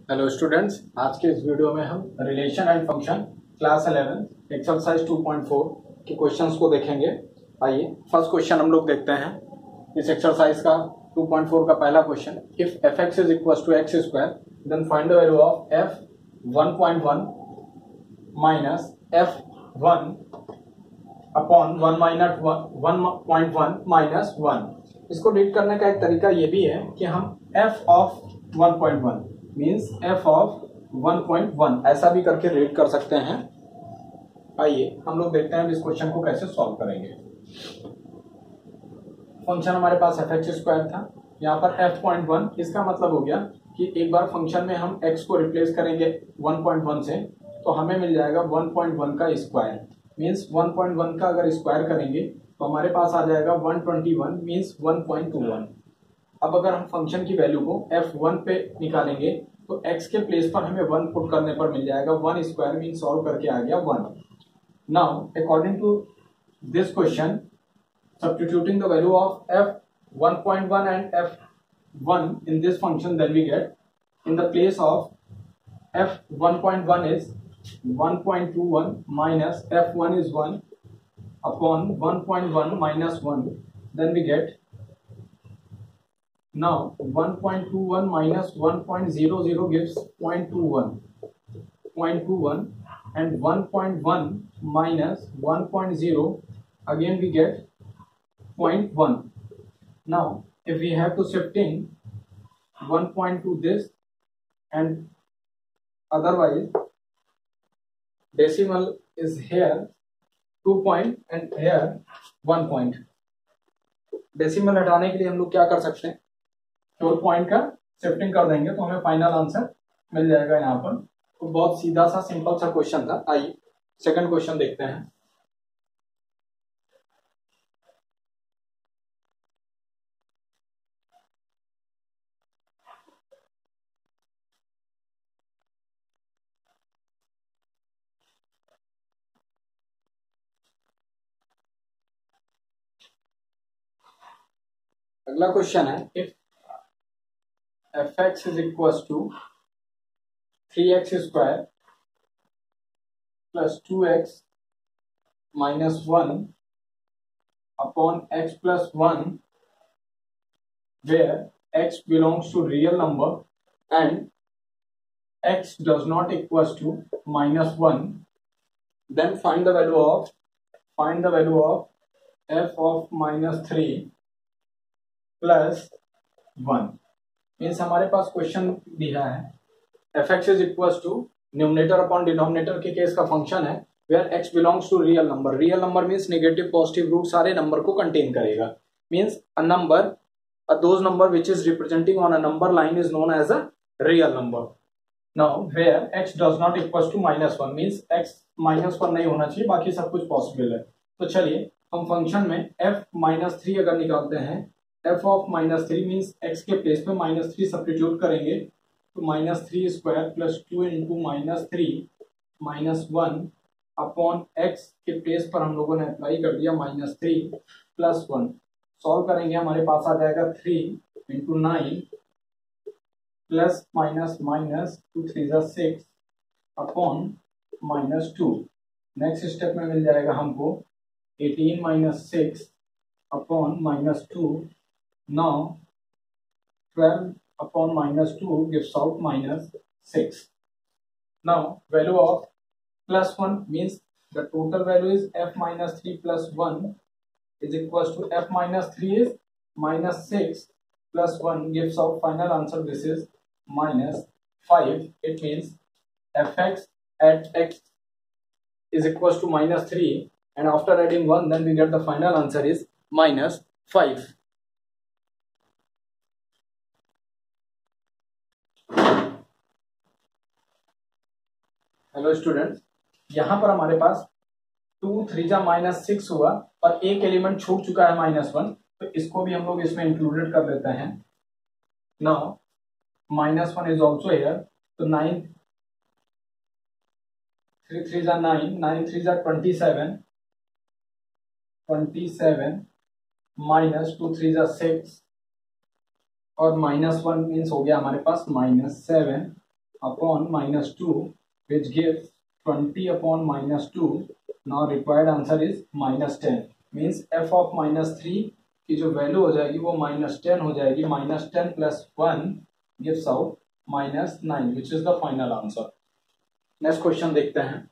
Hello students, आज के इस वीडियो में हम relation and function class 11 exercise 2.4 के क्वेश्चंस को देखेंगे। आइए फर्स्ट क्वेश्चन हम लोग देखते हैं इस एक्सरसाइज का। 2.4 का पहला question, if f(x) is equal to x square then find the value of f(1.1) minus f(1) upon 1 minus 1। इसको रीड करने का एक तरीका ये भी है कि हम f of 1.1 means f of 1.1 ऐसा भी करके रीड कर सकते हैं। आइए हम लोग देखते हैं इस क्वेश्चन को कैसे सॉल्व करेंगे। फंक्शन हमारे पास f(x) स्क्वायर था, यहाँ पर f.1। इसका मतलब हो गया कि एक बार फंक्शन में हम x को रिप्लेस करेंगे 1.1 से तो हमें मिल जाएगा 1.1 का स्क्वायर। मीन्स 1.1 का अगर स्क्वायर करेंगे तो हमारे पास आ जाएगा 121 मीन्स 1.21। अब अगर हम फंक्शन की वैल्यू को f1 पे निकालेंगे तो x के प्लेस पर हमें 1 पुट करने पर मिल जाएगा 1 स्क्वायर मीन सॉल्व करके आ गया 1। Now according to this question, substituting the value of f1.1 and f1 in this function, then we get in the place of f1.1 is 1.21 minus f1 is 1 upon 1.1 minus 1, then we get now 1.21 minus 1.00 gives 0.21 and 1.1 minus 1.0 again we get 0.1. Now if we have to shifting 1 to this and otherwise decimal is here 2 point and here 1 point, decimal हटाने के लिए हम लोग क्या कर सकते हैं, 4 point का शिफ्टिंग कर देंगे तो हमें फाइनल आंसर मिल जाएगा यहाँ पर। तो बहुत सीधा सा सिंपल सा क्वेश्चन था। आइए सेकंड क्वेश्चन देखते हैं। अगला क्वेश्चन है, if f(x) is equal to 3x square plus 2x minus 1 upon x plus 1 where x belongs to real number and x does not equals to minus 1, then find the value of f of minus 3 plus 1। Means हमारे पास question दिया है f(x) is equal to numerator upon denominator के case का function है where x belongs to real number. Real number means negative positive root सारे number को contain करेगा। Means a number those number which is representing on a number line is known as a real number. Now where x does not equal to minus 1 means x minus 1 नहीं होना चाहिए, बाकी सब कुछ possible है। तो चलिए हम फंक्शन में f-3 अगर निकालते हैं, f ऑफ -3 मीन्स x के प्लेस पे -3 सब्स्टिट्यूट करेंगे तो -3 square plus 2 into -3 minus 1 upon x के प्लेस पर हम लोगों ने अप्लाई कर दिया -3 प्लस 1। सॉल्व करेंगे हमारे पास आ जाएगा 3 into 9 plus minus minus 2 3 6 upon -2। Next step में मिल जाएगा हमको 18 minus 6 upon -2। Now 12 upon -2 gives out -6. Now value of plus 1 means the total value is f-3 plus 1 is equals to f-3 is -6 plus 1 gives out final answer. This is -5. It means f(x) at x is equals to -3 and after adding 1 then we get the final answer is -5. Hello students, यहाँ पर हमारे पास 2 3 जा -6 हुआ और एक element छूट चुका है -1, तो इसको भी हम लोग इसमें इंक्लूडेड कर लेते हैं। नाउ -1 इज ऑल्सो हियर, तो 9 3 3 जा 9 9 3 जा 27 माइनस 2 3 जा 6 और -1 मीन्स हो गया हमारे पास -7 upon minus 2 which gives 20 upon minus 2. Now required answer is minus 10. Means f of minus 3 की जो वैल्यू हो जाएगी वो minus 10 हो जाएगी. minus 10 plus 1 gives out minus 9 which is the final answer. Next question देखते हैं.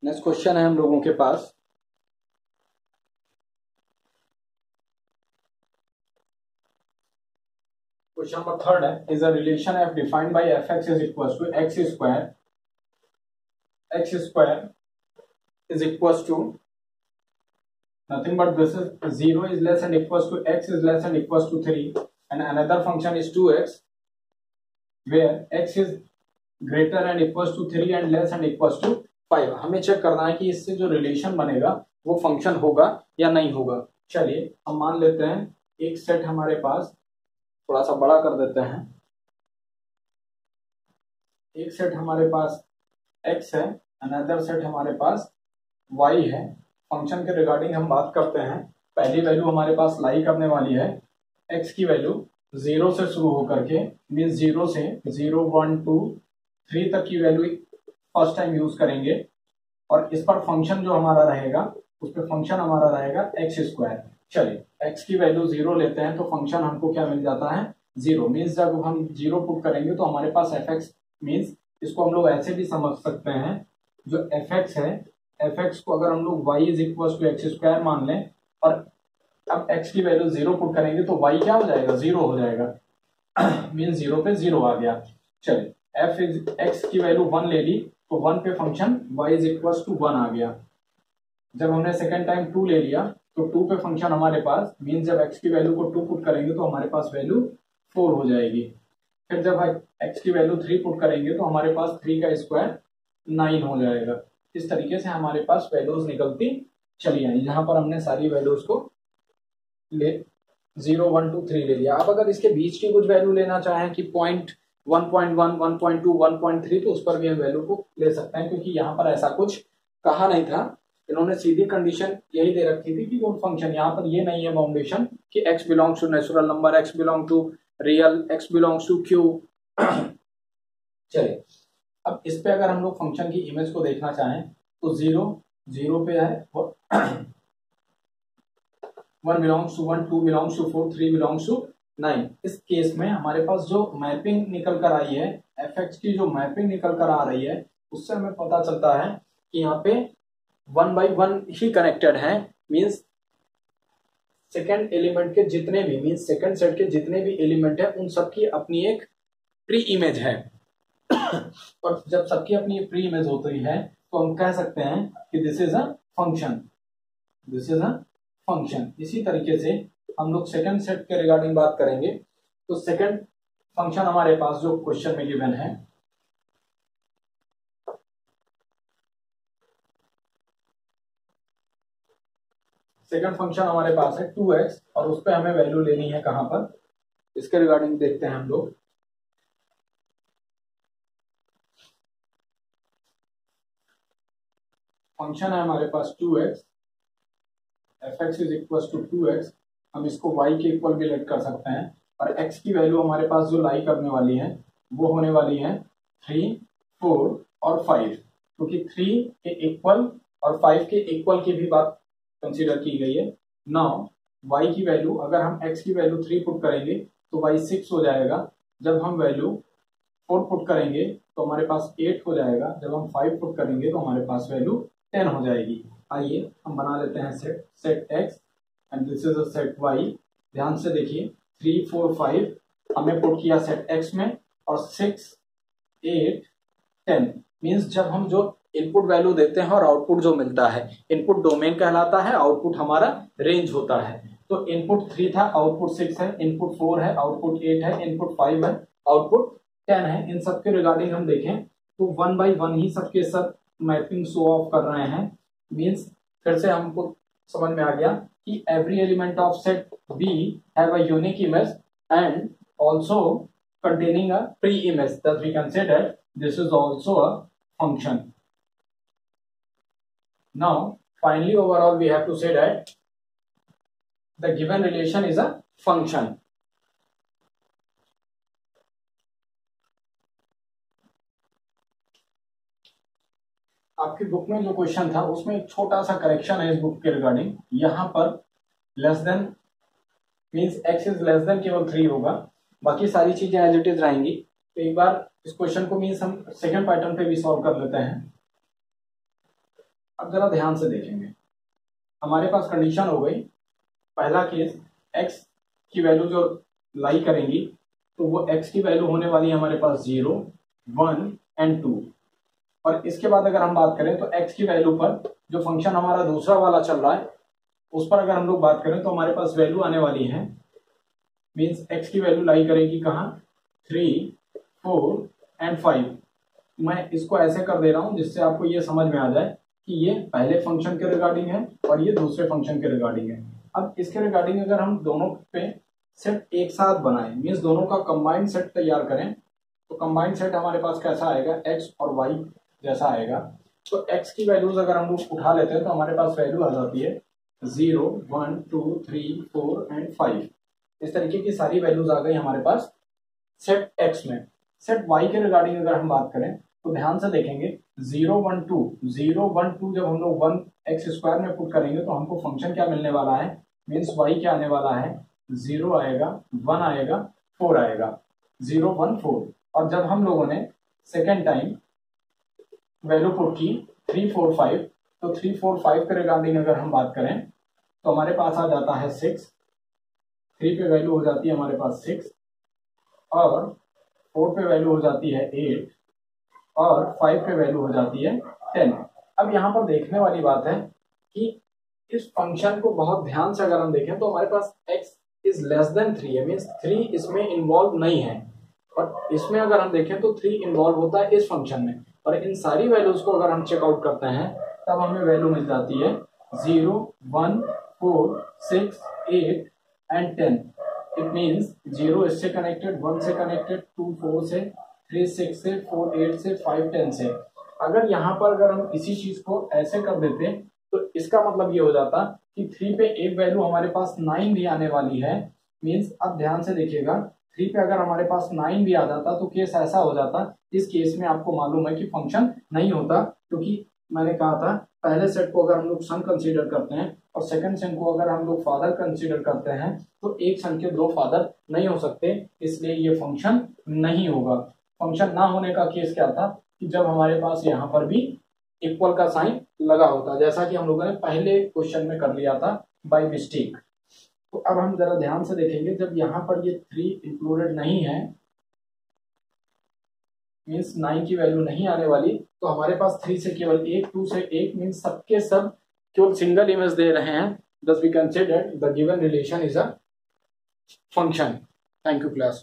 नेक्स्ट क्वेश्चन है हम लोगों के पास. क्वेश्चन नंबर थर्ड है. Is a relation f defined by f x is equal to x square is equal to nothing but this is 0 is less and equals to x is less and equals to 3 and another function is 2x where x is greater and equals to 3 and less and equals to 5. हमें check करना है कि इससे जो relation बनेगा वो function होगा या नहीं होगा. चलिए हम मान लेते हैं एक सेट हमारे पास, थोड़ा सा बड़ा कर देते हैं. एक सेट हमारे पास x है, अनदर सेट हमारे पास y है. फंक्शन के रिगार्डिंग हम बात करते हैं. पहली वैल्यू हमारे पास लाई करने वाली है. x की वैल्यू 0 से शुरू होकर के मीन्स 0 से 0 1 2 3 तक की वैल्यू फर्स्ट टाइम यूज करेंगे और इस पर फंक्शन जो हमारा रहेगा उस पर फंक्शन हमारा रहेगा एक्स स्क्वायर. चलिए x की वैल्यू 0 लेते हैं तो फंक्शन हमको क्या मिल जाता है 0. मीन्स जब हम 0 पुट करेंगे तो हमारे पास एफ एक्स मीन्स इसको हम लोग ऐसे भी समझ सकते हैं जो एफ एक्स है एफ एक्स को अगर हम लोग y is equal to x square मान लें और अब x की वैल्यू 0 पुट करेंगे तो y क्या हो जाएगा 0 हो जाएगा. मीन्स 0 पे 0 आ गया. चलिए f इज x की वैल्यू 1 ले ली तो 1 पे function y is equal to 1 आ गया. जब हमने सेकेंड टाइम 2 ले लिया तो 2 पे फंक्शन हमारे पास मीन्स जब x की वैल्यू को 2 पुट करेंगे तो हमारे पास वैल्यू 4 हो जाएगी. फिर जब x की वैल्यू 3 पुट करेंगे तो हमारे पास 3 का स्क्वायर 9 हो जाएगा. इस तरीके से हमारे पास वैल्यूज निकलती चली आई. यहाँ पर हमने सारी वैल्यूज को ले 0 1 2 3 ले लिया. अब अगर इसके बीच की कुछ वैल्यू लेना चाहें कि 1.1 1.2 1.3 तो उस पर भी हम वैल्यू को ले सकते हैं क्योंकि यहाँ पर ऐसा कुछ कहा नहीं था. इन्होंने सीधी कंडीशन यही दे रखी थी कि वो फंक्शन यहाँ पर ये नहीं है बाउंडेशन कि x belongs to natural number, x belong to real, x belongs to Q. चलिए अब इस पे अगर हम लोग फंक्शन की इमेज को देखना चाहें तो 0 0 पे है, 1 belongs to 1, 2 belongs to 4, 3 belongs to 9. इस केस में हमारे पास जो मैपिंग निकल कर आई है एफ एक्स की जो मैपिंग निकल कर आ रही है उससे हमें पता चलता है कि यहाँ पे 1 by 1 ही कनेक्टेड है. मीन्स सेकेंड एलिमेंट के जितने भी मीन्स सेकेंड सेट के जितने भी एलिमेंट है उन सबकी अपनी एक प्री इमेज है. और जब सबकी अपनी प्री इमेज होती है तो हम कह सकते हैं कि this is a function, this is a function. इसी तरीके से हम लोग सेकंड सेट के रिगार्डिंग बात करेंगे तो सेकंड फंक्शन हमारे पास जो क्वेश्चन में गिवन है सेकंड फंक्शन हमारे पास है 2x और उस पर हमें वैल्यू लेनी है कहां पर, इसके रिगार्डिंग देखते हैं हम लोग. फंक्शन है हमारे पास 2x, f x is equal to 2x. हम इसको y के इक्वल भी लेट कर सकते हैं और x की वैल्यू हमारे पास जो लाई करने वाली है वो होने वाली है 3, 4 और 5. क्योंकि 3 के इक्वल और 5 के इक्वल की भी बात कंसीडर की गई है. नाउ y की वैल्यू अगर हम x की वैल्यू 3 पुट करेंगे तो y 6 हो जाएगा. जब हम वैल्यू 4 पुट करेंगे तो हमारे पास 8 हो जाएगा. जब हम 5 पुट करेंगे तो हमारे पास वैल्यू 10 हो जाएगी. आइए हम बना लेते हैं set x and this is a set y. ध्यान से देखिए 3 4 5 हमने पुट किया सेट x में और 6 8 10 मीन्स जब हम जो इनपुट वैल्यू देते हैं और आउटपुट जो मिलता है इनपुट डोमेन कहलाता है, आउटपुट हमारा रेंज होता है. तो इनपुट 3 था, आउटपुट 6 है, इनपुट 4 है, आउटपुट 8 है, इनपुट 5 है, आउटपुट 10 है. इन सब के रिगार्डिंग हम देखें तो 1 by 1 ही सबके सब मैपिंग शो ऑफ कर रहे हैं. मीन्स फिर से हमको समझ में आ गया कि every element of set B have a unique image and also containing a pre-image. Thus we can say that this is also a function. Now finally overall we have to say that the given relation is a function. आपकी book में जो question था उसमें एक छोटा सा correction है इस बुक के रिगार्डिंग। यहाँ पर less than means x is less than केवल 3 होगा, बाकी सारी चीजें एज इट इज रहेंगी। तो एक बार इस क्वेश्चन को मीन्स हम सेकंड पैटर्न पे भी सॉल्व कर लेते हैं। अब जरा ध्यान से देखेंगे, हमारे पास कंडीशन हो गई, पहला केस x की वैल्यू जो लाई करेंगी तो वो x की वैल्यू होने वाली है हमारे पास 0, 1 एंड 2। और इसके बाद अगर हम बात करें तो x की वैल्यू पर जो फंक्शन हमारा दूसरा वाला चल रहा है उस पर अगर हम लोग बात करें तो हमारे पास वैल्यू आने वाली है, मींस x की वैल्यू लाई करेगी कहाँ, 3, 4 एंड 5। मैं इसको ऐसे कर दे रहा हूं जिससे आपको ये समझ में आ जाए कि ये पहले फंक्शन के रिगार्डिंग है और ये दूसरे फंक्शन के रिगार्डिंग है। अब इसके रिगार्डिंग अगर हम दोनों पे सेट एक साथ बनाएं, मींस दोनों का कंबाइंड सेट तैयार करें, तो कंबाइंड सेट हमारे पास कैसा आएगा, x और y जैसा आएगा। तो x की वैल्यूज अगर हम लोग उठा लेते हैं तो हमारे पास वैल्यू आ जाती है 0, 1, 2, 3, 4 एंड 5। इस तरीके की सारी वैल्यूज आ गई हमारे पास सेट x में। सेट y के रिगार्डिंग अगर हम बात करें तो ध्यान से देखेंगे 0, 1, 2 जब हम लोग 1x स्क्वायर में पुट करेंगे तो हमको फंक्शन क्या मिलने वाला है, मीन्स y क्या आने वाला है, 0 आएगा, 1 आएगा, 4 आएगा, 0, 1, 4। और जब हम लोगों ने सेकेंड टाइम वैल्यू पुट की 3, 4, 5, तो 3, 4, 5 के रिगार्डिंग अगर हम बात करें तो हमारे पास आ जाता है 6, 3 पे वैल्यू हो जाती है हमारे पास 6 और 4 पे वैल्यू हो जाती है 8 और 5 पे वैल्यू हो जाती है 10। अब यहाँ पर देखने वाली बात है कि इस फंक्शन को बहुत ध्यान से अगर हम देखें तो हमारे पास x इज लेस देन 3 है, मीन्स 3 इसमें इन्वॉल्व नहीं है। और इसमें अगर हम देखें तो 3 इन्वॉल्व होता है इस फंक्शन में। और इन सारी वैल्यूज को अगर हम चेकआउट करते हैं तब हमें वैल्यू मिल जाती है 0, 1, 4, 6, 8 एंड 10। इट मीन्स 0 इससे कनेक्टेड, 1 से कनेक्टेड, 2 4 से, 3 6 से, 4 8 से, 5 10 से। अगर यहाँ पर अगर हम इसी चीज को ऐसे कर देते तो इसका मतलब ये हो जाता कि 3 पे एक वैल्यू हमारे पास 9 भी आने वाली है। मीन्स अब ध्यान से देखिएगा, 3 पे अगर हमारे पास 9 भी आ जाता तो केस ऐसा हो जाता, इस केस में आपको मालूम है कि फंक्शन नहीं होता, क्योंकि मैंने कहा था पहले सेट को अगर हम लोग सन कंसीडर करते हैं और सेकंड सेट को अगर हम लोग फादर कंसीडर करते हैं तो एक सन के 2 फादर नहीं हो सकते, इसलिए ये फंक्शन नहीं होगा। फंक्शन ना होने का केस क्या था कि जब हमारे पास यहाँ पर भी इक्वल का साइन लगा होता, जैसा कि हम लोगों ने पहले क्वेश्चन में कर लिया था बाय मिस्टेक। तो अब हम जरा ध्यान से देखेंगे, जब यहाँ पर ये 3 इंक्लूडेड नहीं है, मीन्स 9 की वैल्यू नहीं आने वाली, तो हमारे पास 3 से केवल 1, 2 से 1 मीन्स सबके सब केवल सिंगल इमेज दे रहे हैं। Thus we consider the given relation is a function. Thank you class.